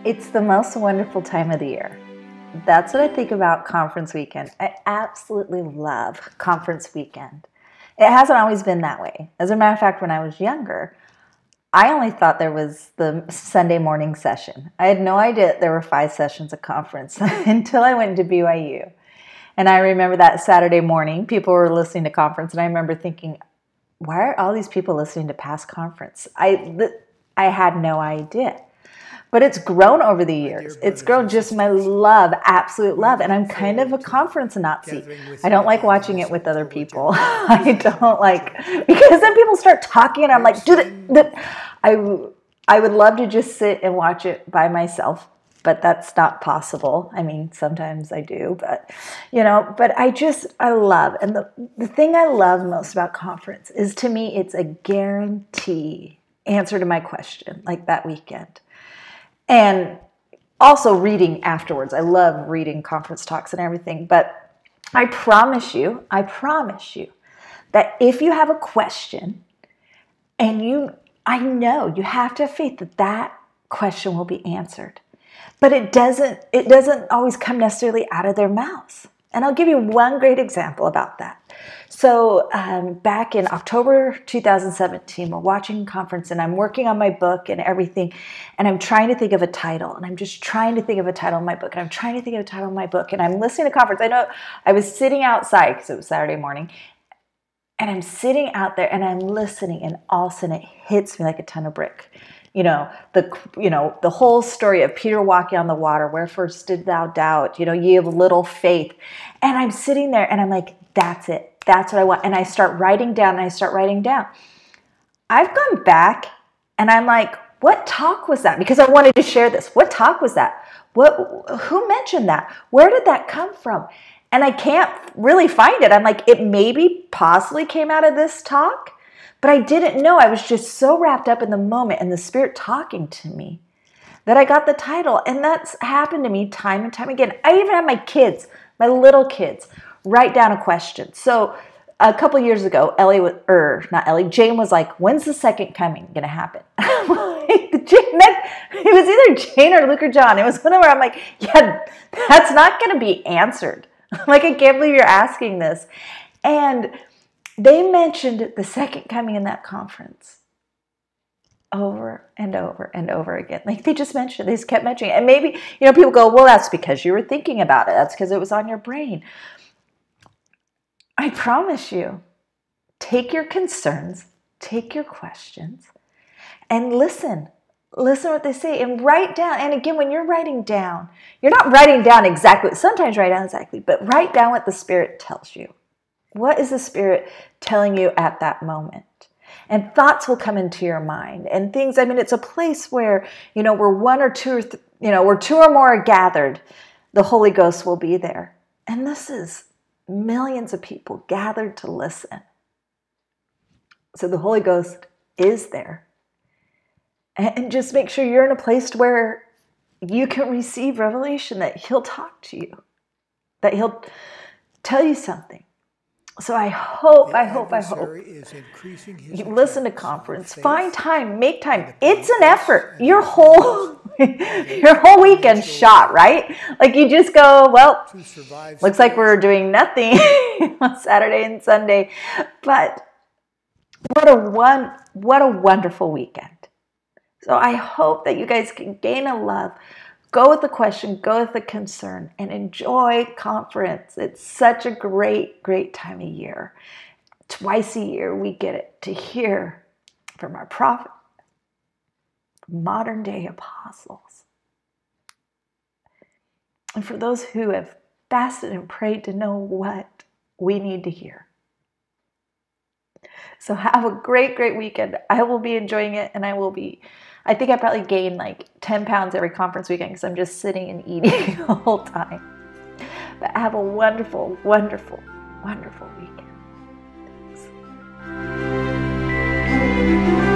It's the most wonderful time of the year. That's what I think about conference weekend. I absolutely love conference weekend. It hasn't always been that way. As a matter of fact, when I was younger, I only thought there was the Sunday morning session. I had no idea there were 5 sessions of conference until I went to BYU. And I remember that Saturday morning, people were listening to conference, and I remember thinking, why are all these people listening to past conference? I had no idea. But it's grown over the years. It's grown just my love, absolute love. And I'm kind of a conference Nazi. I don't like watching it with other people. I don't like, because then people start talking and I'm like, I would love to just sit and watch it by myself, but that's not possible. I mean, sometimes I do, but I love. And the thing I love most about conference is, to me, it's a guarantee answer to my question, like that weekend. And also reading afterwards. I love reading conference talks and everything. But I promise you that if you have a question and I know you have to have faith that that question will be answered. But it doesn't always come necessarily out of their mouths. And I'll give you one great example about that. So back in October 2017, we're watching a conference and I'm working on my book and everything. And I'm trying to think of a title. And I'm just trying to think of a title in my book. And I'm trying to think of a title in my book. And I'm listening to conference. I know I was sitting outside because it was Saturday morning. And I'm sitting out there and I'm listening. And all of a sudden it hits me like a ton of brick. The whole story of Peter walking on the water. Where first did thou doubt? Ye have little faith. And I'm sitting there and I'm like, that's it. That's what I want. And I start writing down I've gone back and I'm like, what talk was that? Because I wanted to share this. What talk was that? Who mentioned that? Where did that come from? And I can't really find it. I'm like, it maybe possibly came out of this talk, but I didn't know. I was just so wrapped up in the moment and the Spirit talking to me that I got the title. And that's happened to me time and time again. I even have my little kids, write down a question. So a couple years ago, Jane was like, when's the second coming going to happen? It was either Jane or Luke or John. It was one where I'm like, yeah, that's not going to be answered. Like, I can't believe you're asking this. And they mentioned the second coming in that conference over and over and over again. Like, they just mentioned it. They just kept mentioning it. And maybe, people go, well, that's because you were thinking about it. That's because it was on your brain. I promise you, take your concerns, take your questions, and listen. Listen what they say and write down. And again, when you're writing down, you're not writing down exactly, sometimes write down exactly, but write down what the Spirit tells you. What is the Spirit telling you at that moment? And thoughts will come into your mind and things. I mean, it's a place where, where one or two, where 2 or more are gathered, the Holy Ghost will be there. And this is millions of people gathered to listen. So the Holy Ghost is there. And just make sure you're in a place where you can receive revelation, that He'll talk to you, that He'll tell you something. So I hope you listen to conference, find time, make time. It's an effort. Your whole weekend shot, right? Like, you just go, well, looks like we're doing nothing on Saturday and Sunday, but what a wonderful weekend. So I hope that you guys can gain a love. Go with the question, go with the concern, and enjoy conference. It's such a great, great time of year. Twice a year we get it to hear from our prophet, modern day apostles. And for those who have fasted and prayed to know what we need to hear. So have a great, great weekend. I will be enjoying it, and I think I probably gained like 10 pounds every conference weekend because I'm just sitting and eating the whole time. But have a wonderful, wonderful, wonderful weekend. Thanks.